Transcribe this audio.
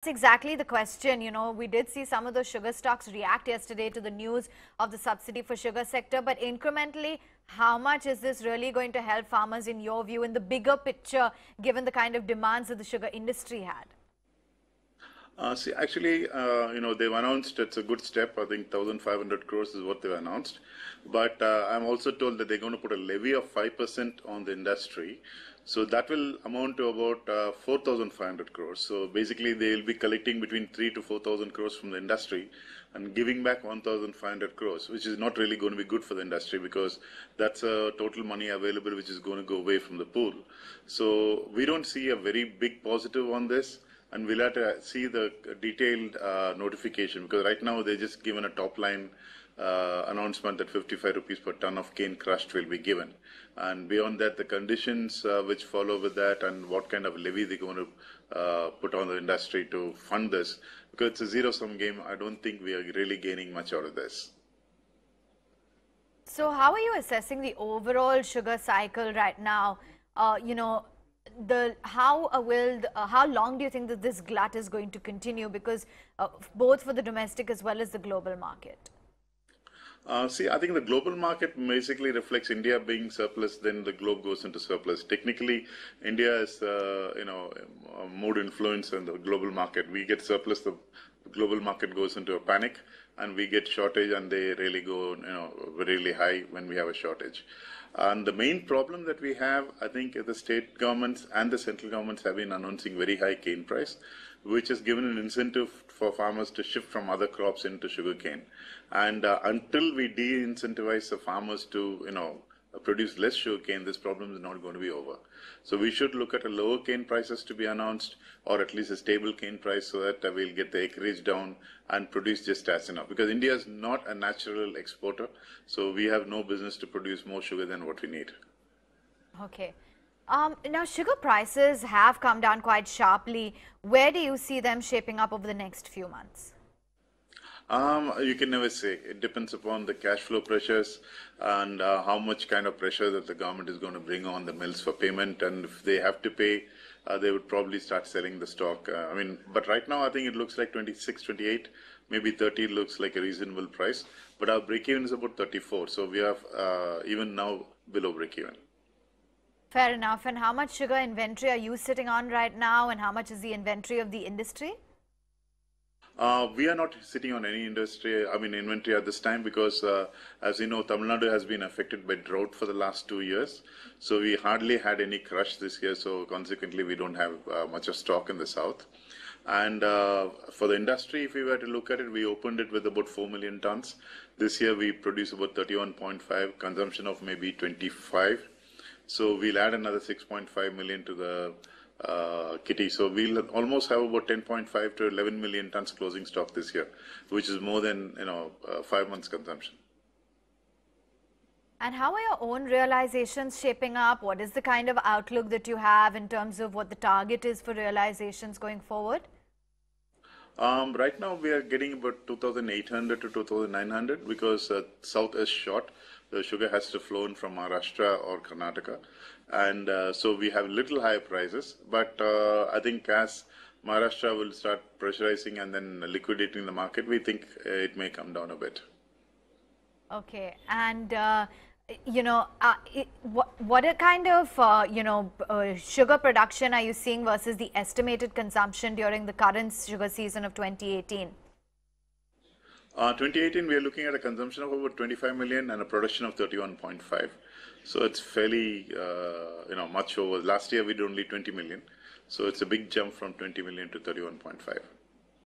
That's exactly the question. We did see some of those sugar stocks react yesterday to the news of the subsidy for sugar sector, but incrementally, how much is this really going to help farmers in your view in the bigger picture, given the kind of demands that the sugar industry had? See, actually, they've announced it's a good step. I think 1,500 crores is what they've announced. But I'm also told that they're going to put a levy of 5% on the industry. So that will amount to about 4,500 crores. So basically, they'll be collecting between 3 to 4,000 crores from the industry and giving back 1,500 crores, which is not really going to be good for the industry because that's a total money available which is going to go away from the pool. So we don't see a very big positive on this. And we'll have to see the detailed notification because right now they're just given a top line announcement that 55 rupees per ton of cane crushed will be given. And beyond that, the conditions which follow with that and what kind of levy they're going to put on the industry to fund this, because it's a zero-sum game, I don't think we are really gaining much out of this. So how are you assessing the overall sugar cycle right now? How long do you think that this glut is going to continue? Because both for the domestic as well as the global market. See, I think the global market basically reflects India being surplus, then the globe goes into surplus. Technically, India is, mood influence in the global market. We get surplus, the global market goes into a panic, and we get shortage, and they really go, really high when we have a shortage. And the main problem that we have, I think, the state governments and the central governments have been announcing very high cane price, which has given an incentive for farmers to shift from other crops into sugarcane. And until we de-incentivize the farmers to, produce less sugarcane, this problem is not going to be over. So we should look at a lower cane prices to be announced, or at least a stable cane price, so that we'll get the acreage down and produce just as enough. Because India is not a natural exporter, so we have no business to produce more sugar than what we need. Okay. Now, sugar prices have come down quite sharply. Where do you see them shaping up over the next few months? You can never say. It depends upon the cash flow pressures and how much kind of pressure that the government is going to bring on the mills for payment. And if they have to pay, they would probably start selling the stock. But right now I think it looks like 26, 28, maybe 30 looks like a reasonable price. But our break-even is about 34. So we have even now below break-even. Fair enough. And how much sugar inventory are you sitting on right now? And how much is the inventory of the industry? We are not sitting on any inventory at this time because, as you know, Tamil Nadu has been affected by drought for the last 2 years. So we hardly had any crush this year. So consequently, we don't have much of stock in the south. And for the industry, if we were to look at it, we opened it with about 4 million tons. This year, we produce about 31.5, consumption of maybe 25. So we'll add another 6.5 million to the kitty. So we'll almost have about 10.5 to 11 million tons closing stock this year, which is more than 5 months consumption. And how are your own realizations shaping up? What is the kind of outlook that you have in terms of what the target is for realizations going forward? Right now we are getting about 2,800 to 2,900 because south is short. The sugar has to flow in from Maharashtra or Karnataka. And so we have little higher prices. But I think as Maharashtra will start pressurizing and then liquidating the market, we think it may come down a bit. Okay. And, what a kind of, sugar production are you seeing versus the estimated consumption during the current sugar season of 2018? 2018, we are looking at a consumption of about 25 million and a production of 31.5. So it's fairly, much over. Last year we did only 20 million. So it's a big jump from 20 million to 31.5.